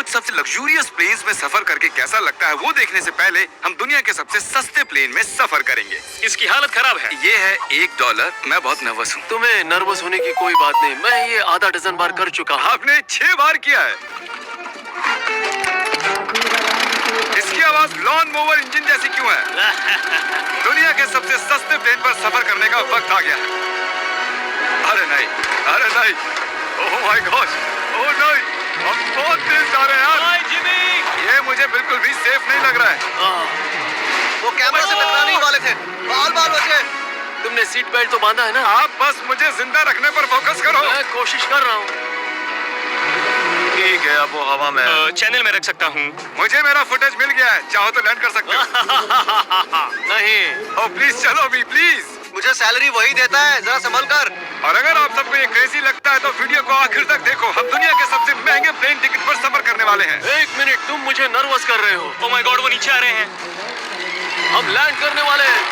आज सबसे luxurious planes में सफर करके कैसा लगता है वो देखने से पहले हम दुनिया के सबसे सस्ते प्लेन में सफर करेंगे। इसकी हालत खराब है। ये है $1। मैं बहुत नर्वस हूँ। तुम्हें नर्वस होने की कोई बात नहीं, मैं ये आधा डजन बार कर चुका हूँ। आपने 6 बार किया है। इसकी आवाज लॉन मोवर इंजन जैसी क्यों है? दुनिया के सबसे सस्ते प्लेन पर सफर करने का वक्त आ गया है। अरे नहीं, अरे नहीं, ओह माय गॉड, ओह नहीं, हम बहुत तेज जा रहे हैं यार। हाय जिमी, ये मुझे बिल्कुल भी सेफ नहीं लग रहा है। वो कैमरा से टकराने ही वाले थे, बाल बाल बचे। तुमने सीट बेल्ट तो बांधा है ना? आप बस मुझे जिंदा रखने पर फोकस करो। मैं कोशिश कर रहा हूँ। ठीक है, अब वो हवा में है। चैनल में रख सकता हूँ। मुझे मेरा फुटेज मिल गया है, चाहो तो लैंड कर सकते हो। नहीं। ओह प्लीज चलो भी प्लीज। मुझे सैलरी वही देता है, जरा संभल कर। और अगर आप सबको ये क्रेजी लगता है तो वीडियो को आखिर तक देखो। हम दुनिया के सबसे महंगे प्लेन टिकट पर सफर करने वाले हैं। 1 मिनट, तुम मुझे नर्वस कर रहे हो। ओह माय गॉड, वो नीचे आ रहे हैं। हम लैंड करने वाले हैं।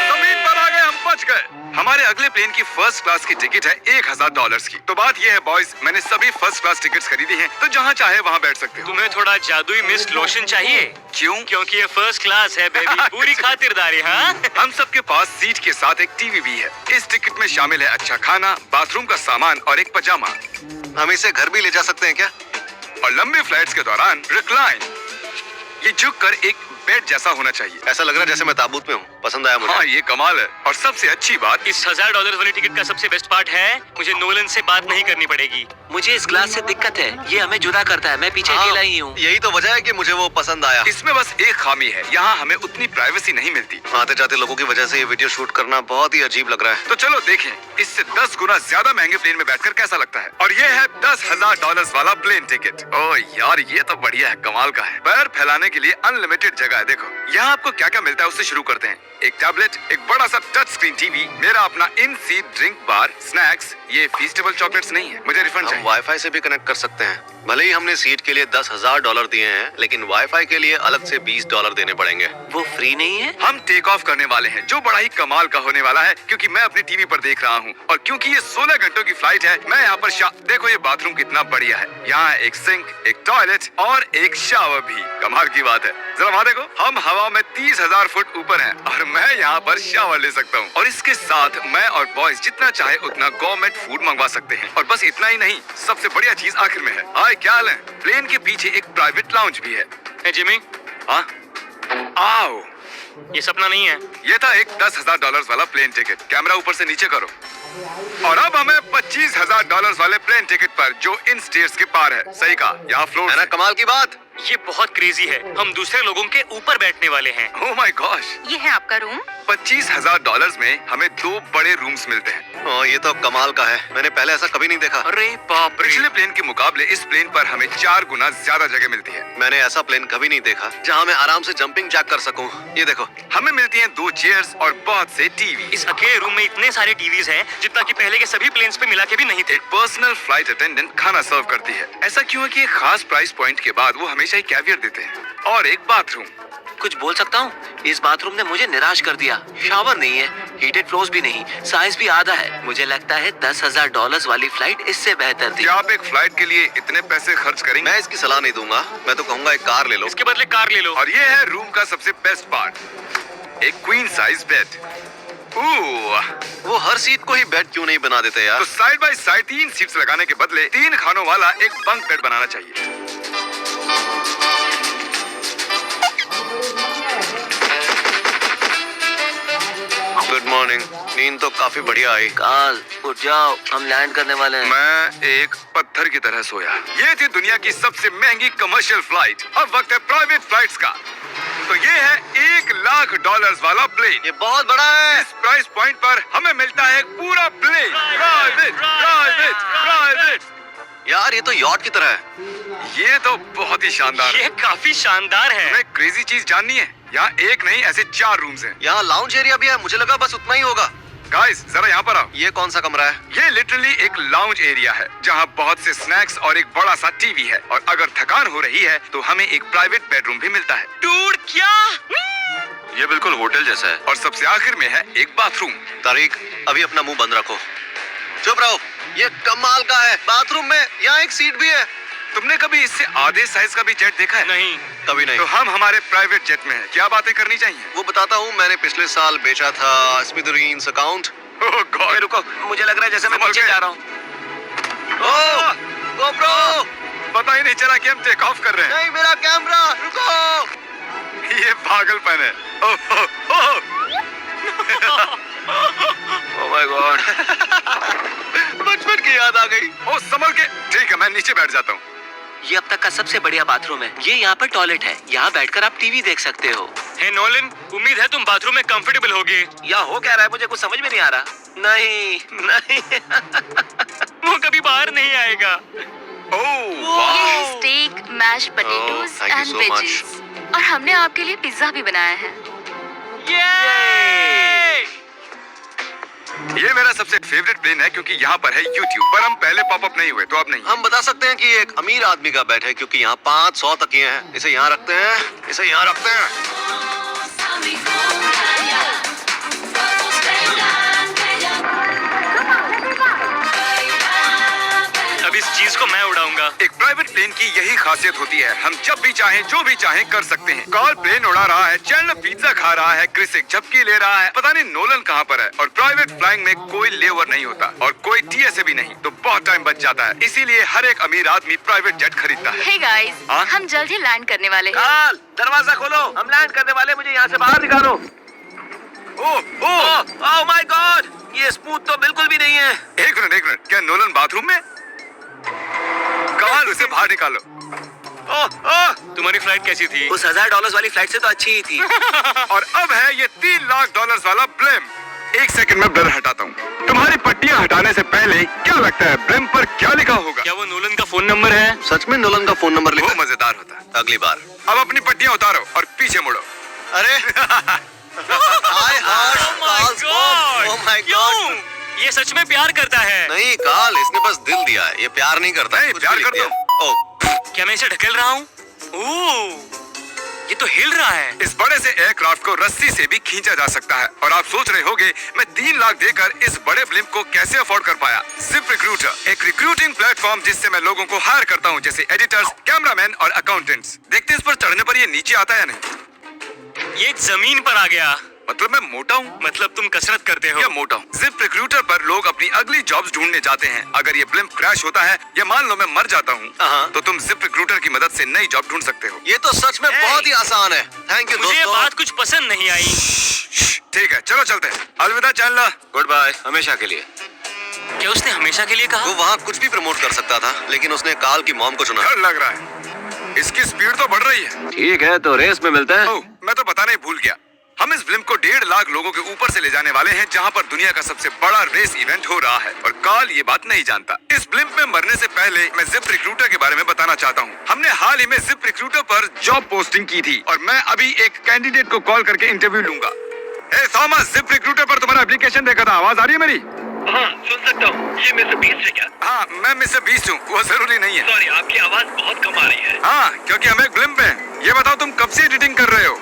जमीन पर आ गए, हम बच गए। हमारे अगले प्लेन की फर्स्ट क्लास की टिकट है $1000 की। तो बात ये है बॉयज, मैंने सभी फर्स्ट क्लास टिकट्स खरीदी हैं, तो जहाँ चाहे वहाँ बैठ सकते हो। तुम्हें थोड़ा जादुई मिस्ट लोशन चाहिए? क्यों? क्योंकि ये फर्स्ट क्लास है बेबी। पूरी खातिरदारी। हाँ, हम सबके पास सीट के साथ एक टीवी भी है। इस टिकट में शामिल है अच्छा खाना, बाथरूम का सामान और एक पजामा। हम इसे घर भी ले जा सकते हैं क्या? और लंबे फ्लाइट्स के दौरान रिक्लाइन, ये झुक कर एक बेड जैसा होना चाहिए। ऐसा लग रहा है जैसे मैं ताबूत में हूँ। पसंद आया मुझे। हाँ, ये कमाल है। और सबसे अच्छी बात, इस $1000 वाली टिकट का सबसे बेस्ट पार्ट है, मुझे नोलन से बात नहीं करनी पड़ेगी। मुझे इस ग्लास से दिक्कत है, ये हमें जुदा करता है। मैं पीछे हाँ, अकेला ही हूँ। यही तो वजह है कि मुझे वो पसंद आया। इसमें बस एक खामी है, यहाँ हमें उतनी प्राइवेसी नहीं मिलती। आते जाते लोगों की वजह से ये वीडियो शूट करना बहुत ही अजीब लग रहा है। तो चलो देखें, इससे 10 गुना ज्यादा महंगे प्लेन में बैठकर कैसा लगता है। और ये है $10,000 वाला प्लेन टिकट। ओह यार, ये तो बढ़िया है, कमाल का है। पैर फैलाने के लिए अनलिमिटेड जगह है। देखो यहाँ आपको क्या क्या मिलता है, उससे शुरू करते हैं। एक टैबलेट, एक बड़ा सा टच स्क्रीन टीवी, मेरा अपना इन सीट ड्रिंक बार, स्नैक्स। ये फीस्टेबल चॉकलेट्स नहीं है, मुझे रिफंड हम चाहिए। वाईफाई से भी कनेक्ट कर सकते हैं। भले ही हमने सीट के लिए $10,000 दिए हैं, लेकिन वाईफाई के लिए अलग से $20 देने पड़ेंगे। वो फ्री नहीं है? हम टेक ऑफ करने वाले हैं, जो बड़ा ही कमाल का होने वाला है, क्योंकि मैं अपनी टीवी पर देख रहा हूँ। और क्योंकि ये 16 घंटों की फ्लाइट है, मैं यहाँ पर देखो ये बाथरूम कितना बढ़िया है। यहाँ एक सिंक, एक टॉयलेट और एक शावर भी। कमाल की बात है, जरा वहाँ देखो, हम हवा में 30,000 फुट ऊपर हैं और मैं यहाँ पर शावर ले सकता हूँ। और इसके साथ मैं और बॉयज जितना चाहे उतना गवर्नमेंट फूड मंगवा सकते हैं। और बस इतना ही नहीं, सबसे बढ़िया चीज आखिर में है। हाय, क्या हाल है? प्लेन के पीछे एक प्राइवेट लाउंज भी है। ए जिमी, हाँ, आओ। ये सपना नहीं है। ये था एक $10,000 वाला प्लेन टिकट। कैमरा ऊपर से नीचे करो। और अब हमें $25,000 वाले प्लेन टिकट पर, जो इन स्टेयर्स के पार है। सही कहा, यहाँ फ्लोर है ना कमाल की बात? ये बहुत क्रेजी है, हम दूसरे लोगों के ऊपर बैठने वाले हैं। ओह माय गॉश, ये है आपका रूम। $25,000 में हमें 2 बड़े रूम्स मिलते हैं। ओह, ये तो कमाल का है, मैंने पहले ऐसा कभी नहीं देखा। अरे बाप रे। पिछले प्लेन के मुकाबले इस प्लेन पर हमें 4 गुना ज्यादा जगह मिलती है। मैंने ऐसा प्लेन कभी नहीं देखा जहाँ मैं आराम से जंपिंग जैक कर सकूं। ये देखो, हमें मिलती हैं 2 चेयर्स और बहुत से टीवी। इस अकेले रूम में इतने सारे टीवीज हैं, जितना कि पहले के सभी प्लेन्स पे मिला के भी नहीं थे। एक पर्सनल फ्लाइट अटेंडेंट खाना सर्व करती है। ऐसा क्यों है कि एक खास प्राइस पॉइंट के बाद वो हमेशा ही कैवियर देते हैं। और एक बाथरूम। कुछ बोल सकता हूँ? इस बाथरूम ने मुझे निराश कर दिया। शावर नहीं है, हीटेड फ्लोर्स भी नहीं, साइज भी आधा है। मुझे लगता है $10,000 वाली फ्लाइट इससे बेहतर थी। क्या आप एक फ्लाइट के लिए इतने पैसे खर्च करेंगे? मैं इसकी सलाह नहीं दूंगा। मैं तो कहूंगा एक कार ले लो। इसके बदले कार ले लो। और ये है रूम का सबसे बेस्ट पार्ट, एक क्वीन साइज बेड। वो हर सीट को ही बेड क्यों नहीं बना देते यार? तो साइड बाय साइड 3 सीट्स लगाने के बदले 3 खानों वाला एक बंक बेड बनाना चाहिए। Good morning. नींद तो काफी बढ़िया आई। काल, उठ जाओ, हम लैंड करने वाले हैं। मैं एक पत्थर की तरह सोया। ये थी दुनिया की सबसे महंगी कमर्शियल फ्लाइट। अब वक्त है प्राइवेट फ्लाइट्स का। तो ये है $1,00,000 वाला प्लेन। ये बहुत बड़ा है। इस प्राइस पॉइंट पर हमें मिलता है एक पूरा प्लेन। Private, private, private. यार, ये तो यॉट की तरह है। ये तो बहुत ही शानदार है। ये काफी शानदार है। तुम्हें क्रेजी चीज जाननी है? यहाँ एक नहीं, ऐसे 4 रूम्स हैं। यहाँ लाउंज एरिया भी है, मुझे लगा बस उतना ही होगा। गाइस, जरा यहाँ पर आओ। ये कौन सा कमरा है? ये लिटरली एक लाउंज एरिया है, जहाँ बहुत से स्नैक्स और एक बड़ा सा टीवी है। और अगर थकान हो रही है तो हमें एक प्राइवेट बेडरूम भी मिलता है। डूड, क्या? ये बिल्कुल होटल जैसा है। और सबसे आखिर में है एक बाथरूम। तारीक, अभी अपना मुंह बंद रखो। चुप रहो। ये कमाल का है। बाथरूम में यहाँ एक सीट भी है। तुमने कभी इससे आधे साइज का भी जेट देखा है? नहीं। कभी नहीं। तो हम हमारे प्राइवेट जेट में हैं। क्या बातें करनी चाहिए? वो बताता हूँ, मैंने पिछले साल बेचा था स्मिथरीन्स अकाउंट। ओह गॉड, रुको, मुझे लग रहा है जैसे मैं संभल पीछे के। जा रहा हूँ। ओह, GoPro! पता ही नहीं चला कि हम टेक ऑफ कर रहे हैं। नहीं, मेरा कैमरा, रुको। ये पागलपन है। Oh oh oh. Oh my God. बचपन की याद आ गई। ओ संभल के। ठीक है, मैं नीचे बैठ जाता हूँ। ये अब तक का सबसे बढ़िया बाथरूम है। ये यहाँ पर टॉयलेट है। यहाँ बैठकर आप टीवी देख सकते हो। हे नोलन, उम्मीद है तुम बाथरूम में कंफर्टेबल होगे। या हो क्या रहा है मुझे कुछ समझ में नहीं आ रहा। नहीं नहीं। वो कभी बाहर नहीं आएगा। ओह ये है steak, mash potatoes thank you and so veggies. और हमने आपके लिए पिज्जा भी बनाया है। ये मेरा सबसे फेवरेट प्लेन है क्योंकि यहाँ पर है YouTube, पर हम पहले पॉपअप नहीं हुए तो अब नहीं। हम बता सकते हैं कि एक अमीर आदमी का बेड है क्योंकि यहाँ 500 तकिए हैं। इसे यहाँ रखते हैं, इसे यहाँ रखते हैं। अब इस चीज को मैं उड़ाऊंगा। एक प्राइवेट प्लेन की यही खासियत होती है, हम जब भी चाहें जो भी चाहें कर सकते हैं। कार्ल प्लेन उड़ा रहा है, चैंडलर पिज्जा खा रहा है, क्रिस एक झपकी ले रहा है, पता नहीं नोलन कहाँ पर है। और प्राइवेट फ्लाइंग में कोई लेवर नहीं होता और कोई TSA भी नहीं, तो बहुत टाइम बच जाता है। इसीलिए हर एक अमीर आदमी प्राइवेट जेट खरीदता है। हे गाइस, हाँ? हम जल्द ही लैंड करने वाले हैं। काल, दरवाजा खोलो, हम लैंड करने वाले। मुझे यहाँ से बाहर निकालो। ओह ओह, ओह माय गॉड, ये स्मूथ तो बिल्कुल भी नहीं है। एक मिनट, क्या नोलन बाथरूम में? कार्ल, उसे बाहर निकालो। ओह ओह, तुम्हारी फ्लाइट कैसी थी? उस $1000 वाली फ्लाइट से तो अच्छी ही थी। और अब है ये $3 लाख वाला ब्लेम। एक सेकंड में ब्लर हटाता हूँ। तुम्हारी पट्टियाँ हटाने से पहले क्या लगता है ब्लेम पर क्या लिखा होगा? क्या वो नोलन का फोन नंबर है? सच में नोलन का फोन नंबर वो लिखा? मजेदार होता है। अगली बार। अब अपनी पट्टियाँ उतारो और पीछे मुड़ो। अरे हाय हर्ष, Oh my Carl's God! Oh my क्यों? गॉड। ये सच में प्यार करता है। नहीं कार्ल, इसने बस दिल दिया है, ये प्यार नहीं करता। नहीं, कुछ प्यार भी कर लिख दिया। ओह, क्या मैं इसे ढकेल रहा हूँ? ओह, ये तो हिल रहा है। इस बड़े से एयरक्राफ्ट को रस्सी से भी खींचा जा सकता है। और आप सोच रहे होंगे मैं 3 लाख देकर इस बड़े ब्लिम्प को कैसे अफोर्ड कर पाया? जिप रिक्रूटर, एक रिक्रूटिंग प्लेटफॉर्म जिससे मैं लोगों को हायर करता हूँ, जैसे एडिटर्स, कैमरामैन और अकाउंटेंट्स। देखते इस पर चढ़ने पर ये नीचे आता है या नहीं? ये जमीन पर आ गया। मतलब मैं मोटा हूँ? मतलब तुम कसरत करते हो। या मोटा हूँ? जिप रिक्रूटर पर लोग अपनी अगली जॉब्स ढूंढने जाते हैं। अगर ये ब्लिम्प क्रैश होता है या मान लो मैं मर जाता हाँ। हूँ, तो तुम जिप रिक्रूटर की मदद से नई जॉब ढूंढ सकते हो। ये तो सच में बहुत ही आसान है। थैंक यू मुझे ये दोस्तों। बात कुछ पसंद नहीं आई। ठीक है, चलो चलते हैं। अलविदा चैंडलर। गुड बाय, हमेशा के लिए। क्या उसने हमेशा के लिए कहा? वो वहाँ कुछ भी प्रमोट कर सकता था, लेकिन उसने कार्ल की मॉम को चुना। डर लग रहा है, इसकी स्पीड तो बढ़ रही है। ठीक है, तो रेस में मिलते हैं। ओह, मैं तो बताना ही भूल गया। हम इस ब्लिम्प को 1.5 लाख लोगों के ऊपर से ले जाने वाले हैं, जहां पर दुनिया का सबसे बड़ा रेस इवेंट हो रहा है। और कार्ल ये बात नहीं जानता। इस ब्लिम्प में मरने से पहले मैं जिप रिक्रूटर के बारे में बताना चाहता हूँ। हमने हाल ही में जिप रिक्रूटर पर जॉब पोस्टिंग की थी और मैं अभी एक कैंडिडेट को कॉल करके इंटरव्यू लूंगा। हे थॉमस, जिप रिक्रूटर पर तुम्हारा एप्लीकेशन देखा था। आवाज आ रही है मेरी? हाँ, सुन सकता हूँ। ये मिस्टर बीस्ट है क्या? हाँ, मैं मिस्टर बीस्ट हूँ। वो जरूरी नहीं है। सॉरी, आपकी आवाज बहुत कम आ रही है। हाँ, क्योंकि हम एक ब्लिम्प हैं। ये बताओ तुम कब से एडिटिंग कर रहे हो?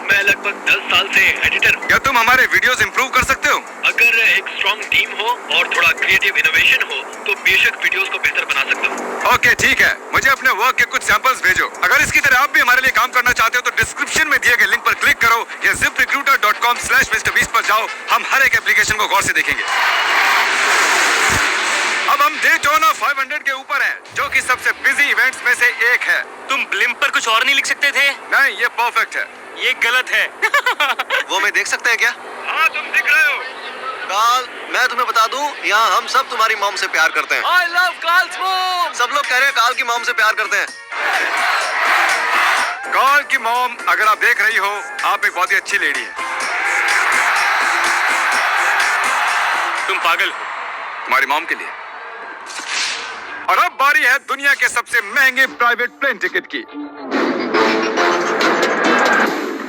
मैं लगभग 10 साल से एडिटर हूँ। क्या तुम हमारे वीडियोस इंप्रूव कर सकते हो? अगर एक स्ट्रॉन्ग टीम हो और थोड़ा क्रिएटिव इनोवेशन हो तो बेशक वीडियोस को बेहतर बना सकता हूँ। ओके, ठीक है। मुझे अपने वर्क के कुछ सैंपल्स भेजो। अगर इसकी तरह आप भी हमारे लिए काम करना चाहते हो तो डिस्क्रिप्शन में दिए गए लिंक पर क्लिक करो या ziprecruiter.com/MrBeast पर जाओ। हम हर एक एप्लीकेशन को गौर से देखेंगे। अब हम डेटोना 500 के ऊपर हैं, जो कि सबसे बिजी इवेंट्स में से एक है। तुम ब्लिम्प पर कुछ और नहीं लिख सकते थे? नहीं, ये परफेक्ट है। ये गलत है। वो मैं देख सकते हैं क्या? हाँ, तुम दिख रहे हो। कार्ल, मैं तुम्हें बता दूं, यहाँ हम सब तुम्हारी मॉम से प्यार करते हैं। I love Carl's mom! सब लोग कह रहे हैं कार्ल की मॉम से प्यार करते हैं। कार्ल की मॉम, अगर आप देख रही हो, आप एक बहुत ही अच्छी लेडी है। तुम पागल हो। हमारी मॉम के लिए। और अब बारी है दुनिया के सबसे महंगे प्राइवेट प्लेन टिकट की।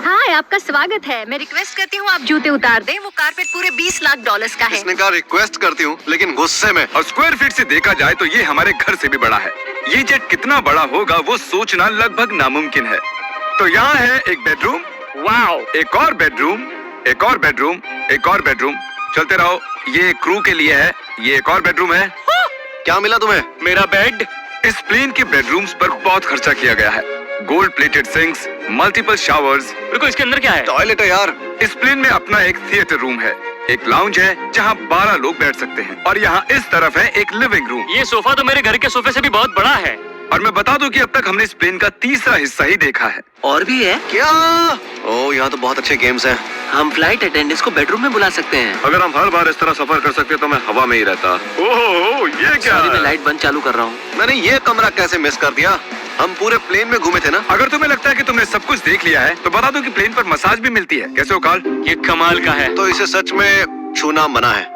हाय, आपका स्वागत है। मैं रिक्वेस्ट करती हूँ आप जूते उतार दें। वो कारपेट पूरे $20 लाख का है। इसने कहा रिक्वेस्ट करती हूँ, लेकिन गुस्से में। और स्क्वायर फीट से देखा जाए तो ये हमारे घर से भी बड़ा है। ये जेट कितना बड़ा होगा वो सोचना लगभग नामुमकिन है। तो यहाँ है एक बेडरूम, वाओ, एक और बेडरूम, एक और बेडरूम, एक और बेडरूम। चलते रहो। ये क्रू के लिए है। ये एक और बेडरूम है। क्या मिला तुम्हें? मेरा बेड। इस प्लेन के बेडरूम्स पर बहुत खर्चा किया गया है। Gold plated sinks, multiple showers. रुको, इसके अंदर क्या है? टॉयलेट है यार। इस प्लेन में अपना एक थिएटर रूम है, एक लाउंज है जहाँ 12 लोग बैठ सकते हैं, और यहाँ इस तरफ है एक लिविंग रूम। ये सोफा तो मेरे घर के सोफे से भी बहुत बड़ा है। और मैं बता दूं कि अब तक हमने इस प्लेन का तीसरा हिस्सा ही देखा है। और भी है? क्या? ओह, यहाँ तो बहुत अच्छे गेम्स हैं। हम फ्लाइट अटेंडेंट्स को बेडरूम में बुला सकते हैं। अगर हम हर बार इस तरह सफर कर सकते तो मैं हवा में ही रहता। ओह, ये क्या? सॉरी, मैं लाइट बंद चालू कर रहा हूँ। मैंने ये कमरा कैसे मिस कर दिया? हम पूरे प्लेन में घूमे थे ना। अगर तुम्हें लगता है कि तुमने सब कुछ देख लिया है तो बता दो कि प्लेन पर मसाज भी मिलती है। कैसे हो कार्ल? ये कमाल का है। तो इसे सच में छूना मना है।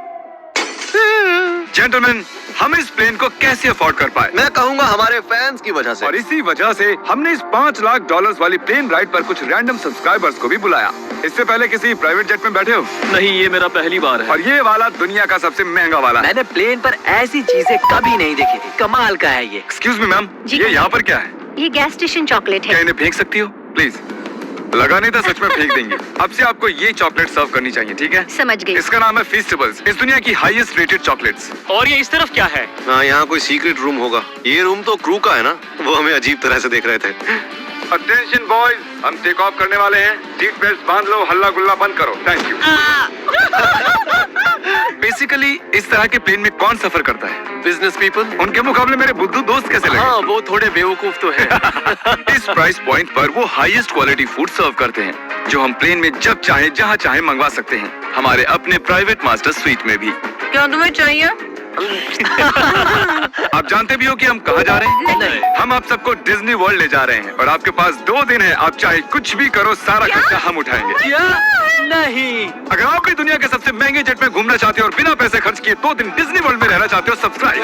जेंटलमैन, हम इस प्लेन को कैसे अफोर्ड कर पाए? मैं कहूंगा हमारे फैंस की वजह से। और इसी वजह से हमने इस $5 लाख वाली प्लेन राइड पर कुछ रैंडम सब्सक्राइबर्स को भी बुलाया। इससे पहले किसी प्राइवेट जेट में बैठे हो? नहीं, ये मेरा पहली बार है। और ये वाला दुनिया का सबसे महंगा वाला है। मैंने प्लेन पर ऐसी चीजें कभी नहीं देखी थी। कमाल का है ये। एक्सक्यूज मी मैम, जी। ये यहाँ पर क्या है? ये गैस स्टेशन चॉकलेट क्या है। इन्हें फेंक सकती हो प्लीज? लगा नहीं था, सच में फेंक देंगे। अब से आपको ये चॉकलेट सर्व करनी चाहिए, ठीक है? समझ गई। इसका नाम है फीस्टेबल्स, इस दुनिया की हाईएस्ट रेटेड चॉकलेट्स। और ये इस तरफ क्या है? हाँ, यहाँ कोई सीक्रेट रूम होगा। ये रूम तो क्रू का है ना, वो हमें अजीब तरह से देख रहे थे। अटेंशन बॉयज, हम टेक ऑफ करने वाले हैं। सीट बेल्ट बांध लो, हल्ला गुल्ला बंद करो। Thank you. बेसिकली इस तरह के प्लेन में कौन सफर करता है? Business people. उनके मुकाबले मेरे बुद्धू दोस्त कैसे लगे? हाँ, वो थोड़े बेवकूफ तो है। इस प्राइस पॉइंट पर वो हाईएस्ट क्वालिटी फूड सर्व करते हैं, जो हम प्लेन में जब चाहे जहाँ चाहे मंगवा सकते हैं, हमारे अपने प्राइवेट मास्टर स्वीट में भी। क्या तुम्हें चाहिए? आप जानते भी हो कि हम कहाँ जा रहे हैं? नहीं। हम आप सबको डिज्नी वर्ल्ड ले जा रहे हैं, और आपके पास 2 दिन है। आप चाहे कुछ भी करो, सारा खर्चा हम उठाएंगे। क्या? नहीं। अगर आप भी दुनिया के सबसे महंगे जेट में घूमना चाहते हो और बिना पैसे खर्च किए 2 दिन डिज्नी वर्ल्ड में रहना चाहते हो, सब्सक्राइब।